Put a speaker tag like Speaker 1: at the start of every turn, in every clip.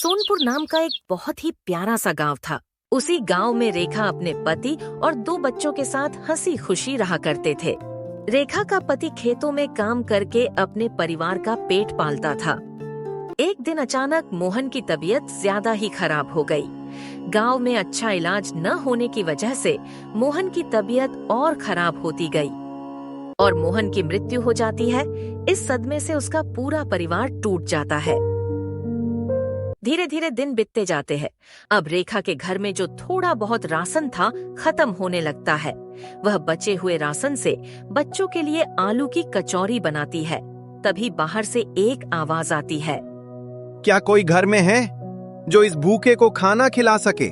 Speaker 1: सोनपुर नाम का एक बहुत ही प्यारा सा गांव था। उसी गांव में रेखा अपने पति और 2 बच्चों के साथ हंसी खुशी रहा करते थे। रेखा का पति खेतों में काम करके अपने परिवार का पेट पालता था। एक दिन अचानक मोहन की तबीयत ज्यादा ही खराब हो गई। गांव में अच्छा इलाज न होने की वजह से मोहन की तबीयत और खराब होती गई और मोहन की मृत्यु हो जाती है। इस सदमे से उसका पूरा परिवार टूट जाता है। धीरे धीरे दिन बीतते जाते हैं। अब रेखा के घर में जो थोड़ा बहुत राशन था खत्म होने लगता है। वह बचे हुए राशन से बच्चों के लिए आलू की कचौरी बनाती है। तभी बाहर से एक आवाज आती है,
Speaker 2: क्या कोई घर में है जो इस भूखे को खाना खिला सके?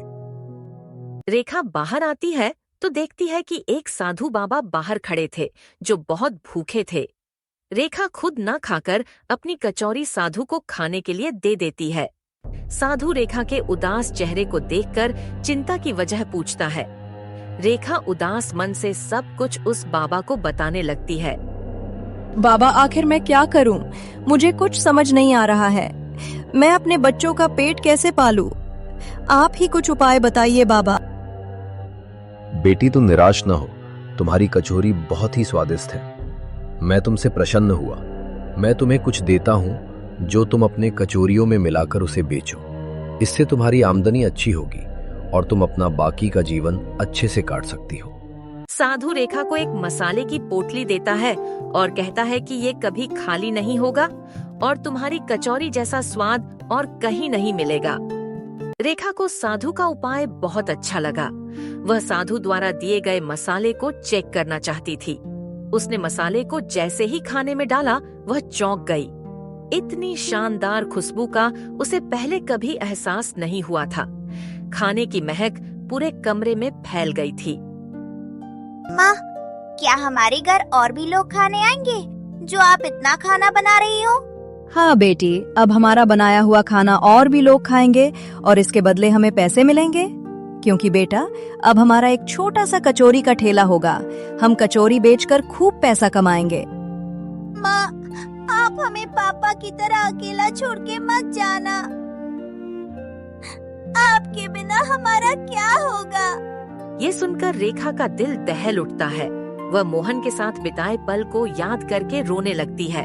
Speaker 1: रेखा बाहर आती है तो देखती है कि एक साधु बाबा बाहर खड़े थे जो बहुत भूखे थे। रेखा खुद न खाकर अपनी कचौरी साधु को खाने के लिए दे देती है। साधु रेखा के उदास चेहरे को देखकर चिंता की वजह पूछता है। रेखा उदास मन से सब कुछ उस बाबा को बताने लगती है।
Speaker 3: बाबा, आखिर मैं क्या करूं? मुझे कुछ समझ नहीं आ रहा है। मैं अपने बच्चों का पेट कैसे पालूं? आप ही कुछ उपाय बताइए बाबा।
Speaker 4: बेटी, तुम निराश न हो। तुम्हारी कचौरी बहुत ही स्वादिष्ट है। मैं तुमसे प्रसन्न हुआ। मैं तुम्हें कुछ देता हूँ जो तुम अपने कचौरियों में मिलाकर उसे बेचो। इससे तुम्हारी आमदनी अच्छी होगी और तुम अपना बाकी का जीवन अच्छे से काट सकती हो।
Speaker 1: साधु रेखा को एक मसाले की पोटली देता है और कहता है कि ये कभी खाली नहीं होगा और तुम्हारी कचौरी जैसा स्वाद और कहीं नहीं मिलेगा। रेखा को साधु का उपाय बहुत अच्छा लगा। वह साधु द्वारा दिए गए मसाले को चेक करना चाहती थी। उसने मसाले को जैसे ही खाने में डाला वह चौंक गई। इतनी शानदार खुशबू का उसे पहले कभी एहसास नहीं हुआ था। खाने की महक पूरे कमरे में फैल गई थी।
Speaker 5: माँ, क्या हमारे घर और भी लोग खाने आएंगे जो आप इतना खाना बना रही हो?
Speaker 3: हाँ बेटी, अब हमारा बनाया हुआ खाना और भी लोग खाएंगे और इसके बदले हमें पैसे मिलेंगे। क्योंकि बेटा, अब हमारा एक छोटा सा कचौरी का ठेला होगा। हम कचौरी बेचकर खूब पैसा कमाएंगे।
Speaker 5: माँ, आप हमें पापा की तरह अकेला छोड़ के मत जाना। आपके बिना हमारा क्या होगा?
Speaker 1: ये सुनकर रेखा का दिल दहल उठता है। वह मोहन के साथ बिताए पल को याद करके रोने लगती है।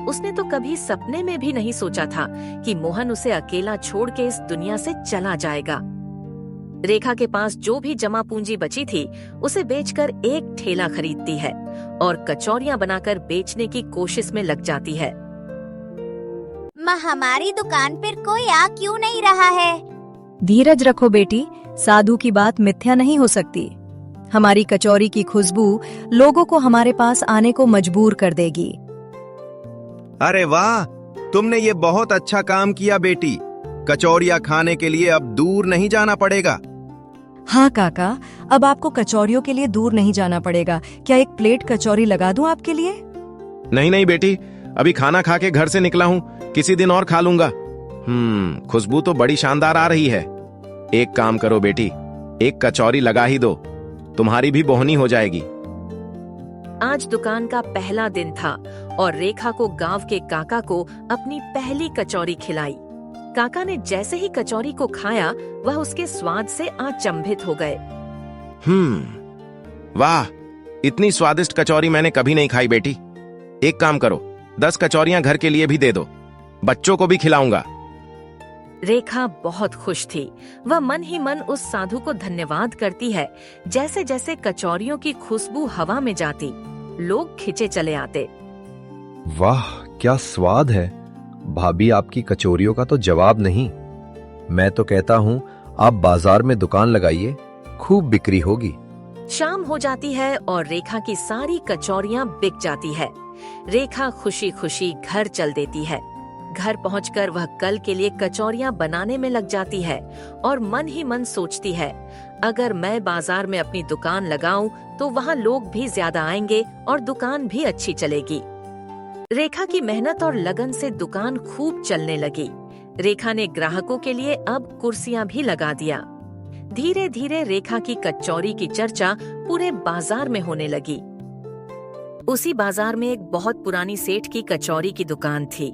Speaker 1: उसने तो कभी सपने में भी नहीं सोचा था कि मोहन उसे अकेला छोड़ के इस दुनिया से चला जाएगा। रेखा के पास जो भी जमा पूंजी बची थी उसे बेचकर एक ठेला खरीदती है और कचौरियां बनाकर बेचने की कोशिश में लग जाती है।
Speaker 5: माँ, हमारी दुकान पर कोई आ क्यों नहीं रहा है?
Speaker 3: धीरज रखो बेटी, साधु की बात मिथ्या नहीं हो सकती। हमारी कचौरी की खुशबू लोगों को हमारे पास आने को मजबूर कर देगी।
Speaker 2: अरे वाह, तुमने ये बहुत अच्छा काम किया बेटी। कचौरियां खाने के लिए अब दूर नहीं जाना पड़ेगा।
Speaker 3: हाँ काका, अब आपको कचौरियों के लिए दूर नहीं जाना पड़ेगा। क्या एक प्लेट कचौरी लगा दूं आपके लिए?
Speaker 2: नहीं नहीं बेटी, अभी खाना खा के घर से निकला हूँ, किसी दिन और खा लूंगा। खुशबू तो बड़ी शानदार आ रही है। एक काम करो बेटी, एक कचौरी लगा ही दो, तुम्हारी भी बोहनी हो जाएगी।
Speaker 1: आज दुकान का पहला दिन था और रेखा को गांव के काका को अपनी पहली कचौरी खिलाई। काका ने जैसे ही कचौरी को खाया वह उसके स्वाद से अचंभित हो गए।
Speaker 2: वाह, इतनी स्वादिष्ट कचौरी मैंने कभी नहीं खाई बेटी। एक काम करो, 10 कचौरियां घर के लिए भी दे दो, बच्चों को भी खिलाऊंगा।
Speaker 1: रेखा बहुत खुश थी। वह मन ही मन उस साधु को धन्यवाद करती है। जैसे जैसे कचौरियों की खुशबू हवा में जाती, लोग खिंचे चले आते।
Speaker 4: वाह, क्या स्वाद है। भाभी, आपकी कचौरियों का तो जवाब नहीं। मैं तो कहता हूँ आप बाजार में दुकान लगाइए, खूब बिक्री होगी।
Speaker 1: शाम हो जाती है और रेखा की सारी कचौरियां बिक जाती है। रेखा खुशी खुशी घर चल देती है। घर पहुंचकर वह कल के लिए कचौरियां बनाने में लग जाती है और मन ही मन सोचती है, अगर मैं बाजार में अपनी दुकान लगाऊं तो वहां लोग भी ज्यादा आएंगे और दुकान भी अच्छी चलेगी। रेखा की मेहनत और लगन से दुकान खूब चलने लगी। रेखा ने ग्राहकों के लिए अब कुर्सियां भी लगा दिया। धीरे धीरे रेखा की कचौरी की चर्चा पूरे बाजार में होने लगी। उसी बाजार में एक बहुत पुरानी सेठ की कचौरी की दुकान थी।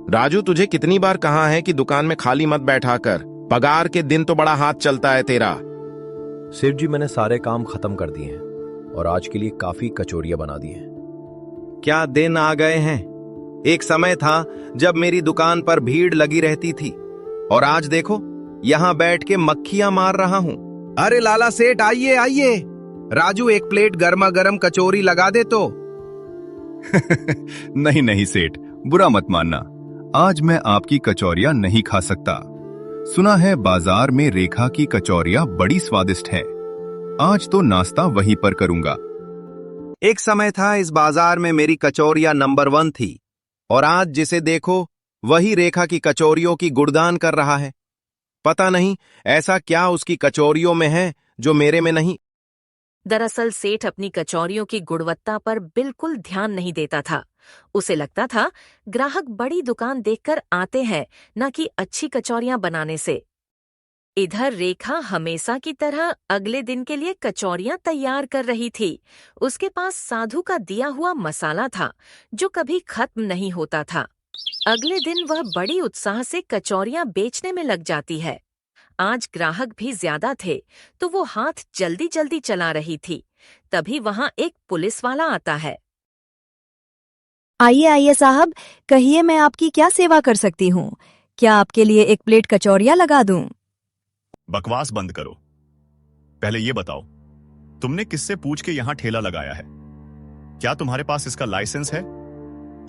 Speaker 2: राजू, तुझे कितनी बार कहा है कि दुकान में खाली मत बैठा कर। पगार के दिन तो बड़ा हाथ चलता है तेरा।
Speaker 4: सेठ जी, मैंने सारे काम खत्म कर दिए हैं और आज के लिए काफी कचौरियां बना दी हैं।
Speaker 2: क्या दिन आ गए हैं। एक समय था जब मेरी दुकान पर भीड़ लगी रहती थी और आज देखो यहाँ बैठ के मक्खियां मार रहा हूँ। अरे लाला सेठ, आइए आइए। राजू, एक प्लेट गर्मा गर्म कचौरी लगा दे तो।
Speaker 6: नहीं नहीं सेठ, बुरा मत मानना, आज मैं आपकी कचौरियां नहीं खा सकता। सुना है बाजार में रेखा की कचौरियां बड़ी स्वादिष्ट हैं। आज तो नाश्ता वहीं पर करूंगा।
Speaker 2: एक समय था इस बाजार में मेरी कचौरियां नंबर 1 थी और आज जिसे देखो वही रेखा की कचौरियों की गुणगान कर रहा है। पता नहीं ऐसा क्या उसकी कचौरियों में है जो मेरे में नहीं।
Speaker 1: दरअसल सेठ अपनी कचौरियों की गुणवत्ता पर बिल्कुल ध्यान नहीं देता था। उसे लगता था ग्राहक बड़ी दुकान देखकर आते हैं, न कि अच्छी कचौरियां बनाने से। इधर रेखा हमेशा की तरह अगले दिन के लिए कचौरियां तैयार कर रही थी। उसके पास साधु का दिया हुआ मसाला था जो कभी खत्म नहीं होता था। अगले दिन वह बड़ी उत्साह से कचौरियां बेचने में लग जाती है। आज ग्राहक भी ज्यादा थे तो वो हाथ जल्दी जल्दी चला रही थी। तभी वहां एक पुलिस वाला आता है।
Speaker 3: आइए आइए साहब, कहिए मैं आपकी क्या सेवा कर सकती हूँ? क्या आपके लिए एक प्लेट कचौरियां लगा दूं?
Speaker 6: बकवास बंद करो। पहले ये बताओ, तुमने किससे पूछ के यहाँ ठेला लगाया है? क्या तुम्हारे पास इसका लाइसेंस है?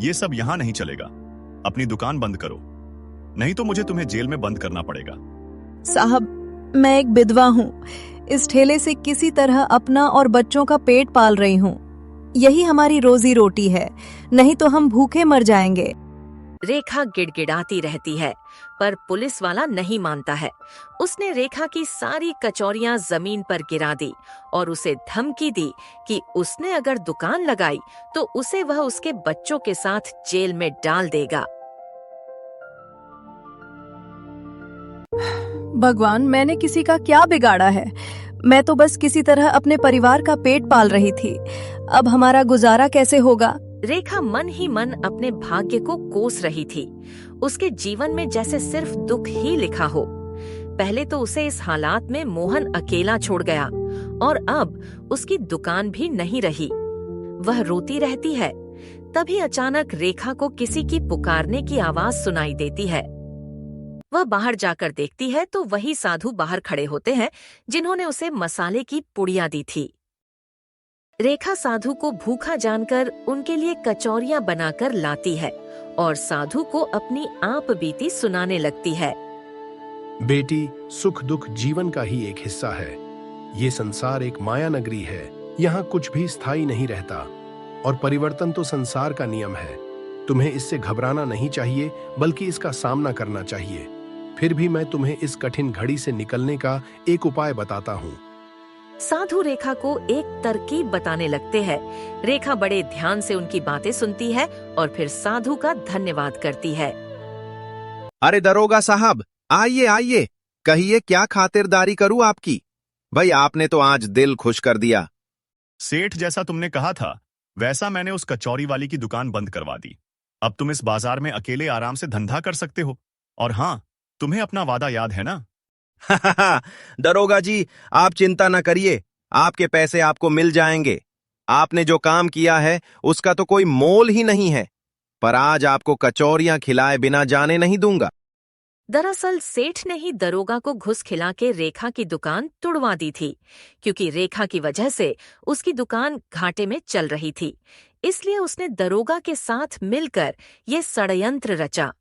Speaker 6: ये सब यहाँ नहीं चलेगा। अपनी दुकान बंद करो, नहीं तो मुझे तुम्हें जेल में बंद करना पड़ेगा।
Speaker 3: साहब, मैं एक विधवा हूँ। इस ठेले से किसी तरह अपना और बच्चों का पेट पाल रही हूँ। यही हमारी रोजी रोटी है, नहीं तो हम भूखे मर जाएंगे।
Speaker 1: रेखा गिड़गिड़ाती रहती है पर पुलिस वाला नहीं मानता है। उसने रेखा की सारी कचौरियां जमीन पर गिरा दी और उसे धमकी दी कि उसने अगर दुकान लगाई तो उसे वह उसके बच्चों के साथ जेल में डाल देगा।
Speaker 3: भगवान, मैंने किसी का क्या बिगाड़ा है? मैं तो बस किसी तरह अपने परिवार का पेट पाल रही थी। अब हमारा गुजारा कैसे होगा?
Speaker 1: रेखा मन ही मन अपने भाग्य को कोस रही थी। उसके जीवन में जैसे सिर्फ दुख ही लिखा हो। पहले तो उसे इस हालात में मोहन अकेला छोड़ गया और अब उसकी दुकान भी नहीं रही। वह रोती रहती है। तभी अचानक रेखा को किसी की पुकारने की आवाज सुनाई देती है। वह बाहर जाकर देखती है तो वही साधु बाहर खड़े होते हैं जिन्होंने उसे मसाले की पुड़िया दी थी। रेखा साधु को भूखा जानकर उनके लिए कचौरियां बनाकर लाती है और साधु को अपनी आप बीती सुनाने लगती है।
Speaker 7: बेटी, सुख दुख जीवन का ही एक हिस्सा है। ये संसार एक माया नगरी है। यहाँ कुछ भी स्थायी नहीं रहता और परिवर्तन तो संसार का नियम है। तुम्हें इससे घबराना नहीं चाहिए, बल्कि इसका सामना करना चाहिए। फिर भी मैं तुम्हें इस कठिन घड़ी से निकलने का एक उपाय बताता हूँ।
Speaker 1: साधु रेखा को एक तरकीब बताने लगते हैं। रेखा बड़े ध्यान से उनकी बातें सुनती है और फिर साधु का धन्यवाद करती है।
Speaker 2: अरे दरोगा साहब, आइए आइए, कहिए क्या खातिरदारी करूं आपकी? भाई, आपने तो आज दिल खुश कर दिया।
Speaker 6: सेठ, जैसा तुमने कहा था वैसा मैंने उस कचौरी वाली की दुकान बंद करवा दी। अब तुम इस बाजार में अकेले आराम से धंधा कर सकते हो। और हाँ, तुम्हें अपना वादा याद है ना?
Speaker 2: दरोगा जी, आप चिंता न करिए, आपके पैसे आपको मिल जाएंगे। आपने जो काम किया है उसका तो कोई मोल ही नहीं है, पर आज आपको कचौरियां खिलाए बिना जाने नहीं दूंगा।
Speaker 1: दरअसल सेठ ने ही दरोगा को घुस खिला के रेखा की दुकान तुड़वा दी थी, क्योंकि रेखा की वजह से उसकी दुकान घाटे में चल रही थी। इसलिए उसने दरोगा के साथ मिलकर ये षड्यंत्र रचा।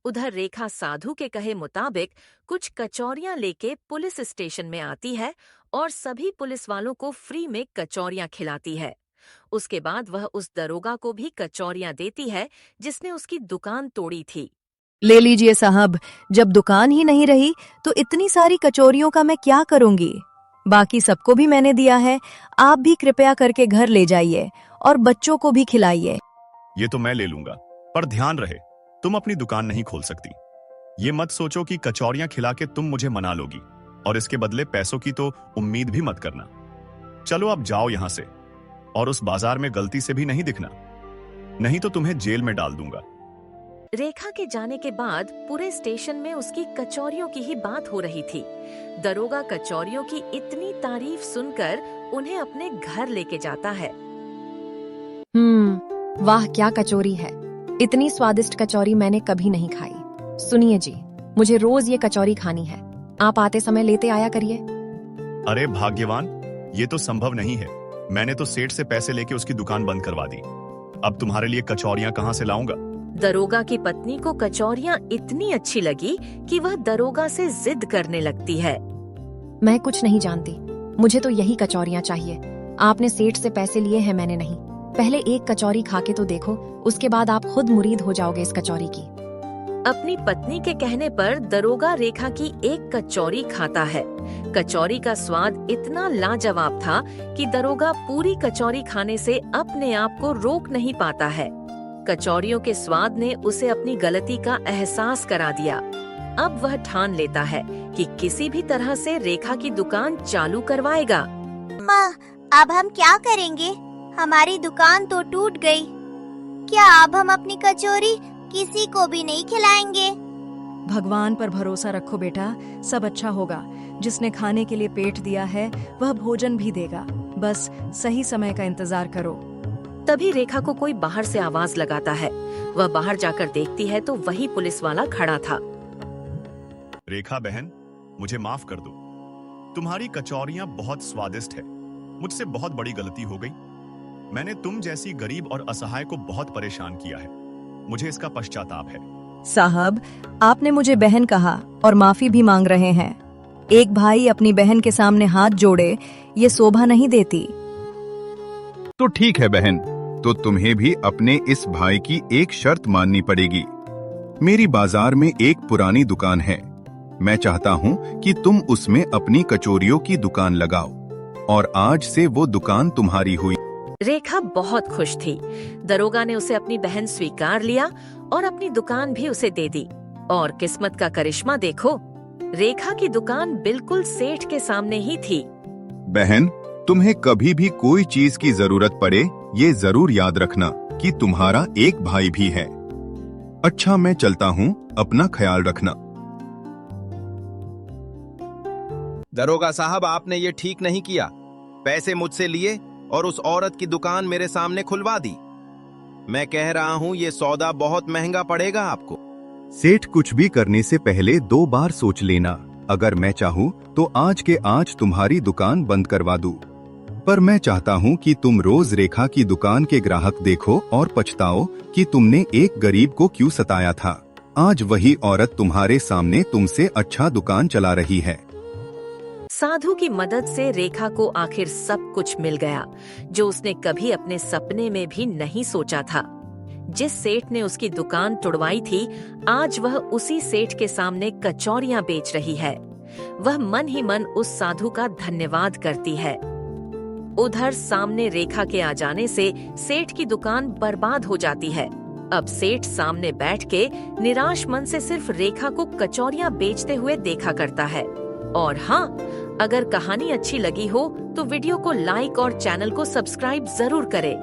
Speaker 1: उधर रेखा साधु के कहे मुताबिक कुछ कचौरियां लेके पुलिस स्टेशन में आती है और सभी पुलिस वालों को फ्री में कचौरियां खिलाती है। उसके बाद वह उस दरोगा को भी कचौरियां देती है जिसने उसकी दुकान तोड़ी थी।
Speaker 3: ले लीजिए साहब, जब दुकान ही नहीं रही तो इतनी सारी कचौरियों का मैं क्या करूंगी? बाकी सबको भी मैंने दिया है। आप भी कृपया करके घर ले जाइए और बच्चों को भी खिलाइए।
Speaker 6: ये तो मैं ले लूंगा, पर ध्यान रहे तुम अपनी दुकान नहीं खोल सकती। ये मत सोचो कि कचौरियां खिला के तुम मुझे मना लोगी और इसके बदले पैसों की तो उम्मीद भी मत करना। चलो अब जाओ यहां से और उस बाजार में गलती से भी नहीं दिखना, नहीं तो तुम्हें जेल में डाल दूंगा।
Speaker 1: रेखा के जाने के बाद पूरे स्टेशन में उसकी कचौरियों की ही बात हो रही थी। दरोगा कचौरियों की इतनी तारीफ सुनकर उन्हें अपने घर लेके जाता है।
Speaker 8: वाह क्या कचौरी है। इतनी स्वादिष्ट कचौरी मैंने कभी नहीं खाई। सुनिए जी, मुझे रोज ये कचौरी खानी है। आप आते समय लेते आया करिए।
Speaker 6: अरे भाग्यवान, ये तो संभव नहीं है। मैंने तो सेठ से पैसे लेके उसकी दुकान बंद करवा दी। अब तुम्हारे लिए कचौरियां कहाँ से लाऊंगा?
Speaker 1: दरोगा की पत्नी को कचौरियां इतनी अच्छी लगी कि वह दरोगा से जिद करने लगती है।
Speaker 8: मैं कुछ नहीं जानती, मुझे तो यही कचौरियां चाहिए। आपने सेठ से पैसे लिए हैं, मैंने नहीं। पहले एक कचौरी खा के तो देखो, उसके बाद आप खुद मुरीद हो जाओगे इस कचौरी की।
Speaker 1: अपनी पत्नी के कहने पर दरोगा रेखा की एक कचौरी खाता है। कचौरी का स्वाद इतना लाजवाब था कि दरोगा पूरी कचौरी खाने से अपने आप को रोक नहीं पाता है। कचौरियों के स्वाद ने उसे अपनी गलती का एहसास करा दिया। अब वह ठान लेता है कि किसी भी तरह से रेखा की दुकान चालू करवाएगा।
Speaker 5: माँ, अब हम क्या करेंगे? हमारी दुकान तो टूट गई। क्या अब हम अपनी कचौरी किसी को भी नहीं खिलाएंगे?
Speaker 3: भगवान पर भरोसा रखो बेटा, सब अच्छा होगा। जिसने खाने के लिए पेट दिया है वह भोजन भी देगा। बस सही समय का इंतजार करो।
Speaker 1: तभी रेखा को कोई बाहर से आवाज लगाता है। वह बाहर जाकर देखती है तो वही पुलिस वाला खड़ा था।
Speaker 6: रेखा बहन, मुझे माफ कर दो। तुम्हारी कचौरियां बहुत स्वादिष्ट है। मुझसे बहुत बड़ी गलती हो गई। मैंने तुम जैसी गरीब और असहाय को बहुत परेशान किया है। मुझे इसका पश्चाताप है।
Speaker 3: साहब, आपने मुझे बहन कहा और माफी भी मांग रहे हैं। एक भाई अपनी बहन के सामने हाथ जोड़े, ये शोभा नहीं देती।
Speaker 9: तो ठीक है बहन, तो तुम्हें भी अपने इस भाई की एक शर्त माननी पड़ेगी। मेरी बाजार में एक पुरानी दुकान है। मैं चाहता हूँ कि तुम उसमें अपनी कचौरियों की दुकान लगाओ और आज से वो दुकान तुम्हारी हुई।
Speaker 1: रेखा बहुत खुश थी। दरोगा ने उसे अपनी बहन स्वीकार लिया और अपनी दुकान भी उसे दे दी। और किस्मत का करिश्मा देखो, रेखा की दुकान बिल्कुल सेठ के सामने ही थी।
Speaker 9: बहन, तुम्हें कभी भी कोई चीज की जरूरत पड़े, ये जरूर याद रखना कि तुम्हारा एक भाई भी है। अच्छा, मैं चलता हूँ, अपना ख्याल रखना।
Speaker 2: दरोगा साहब, आपने ये ठीक नहीं किया। पैसे मुझसे लिए और उस औरत की दुकान मेरे सामने खुलवा दी। मैं कह रहा हूँ ये सौदा बहुत महंगा पड़ेगा आपको।
Speaker 9: सेठ, कुछ भी करने से पहले 2 बार सोच लेना। अगर मैं चाहूँ तो आज के आज तुम्हारी दुकान बंद करवा दूं। पर मैं चाहता हूँ कि तुम रोज रेखा की दुकान के ग्राहक देखो और पछताओ कि तुमने एक गरीब को क्यों सताया था। आज वही औरत तुम्हारे सामने तुमसे अच्छा दुकान चला रही है।
Speaker 1: साधु की मदद से रेखा को आखिर सब कुछ मिल गया जो उसने कभी अपने सपने में भी नहीं सोचा था। जिस सेठ ने उसकी दुकान तुड़वाई थी, आज वह उसी सेठ के सामने कचौरियां बेच रही है। वह मन ही मन उस साधु का धन्यवाद करती है। उधर सामने रेखा के आ जाने से सेठ की दुकान बर्बाद हो जाती है। अब सेठ सामने बैठ के निराश मन से सिर्फ रेखा को कचौरियां बेचते हुए देखा करता है। और हाँ, अगर कहानी अच्छी लगी हो तो वीडियो को लाइक और चैनल को सब्सक्राइब जरूर करें।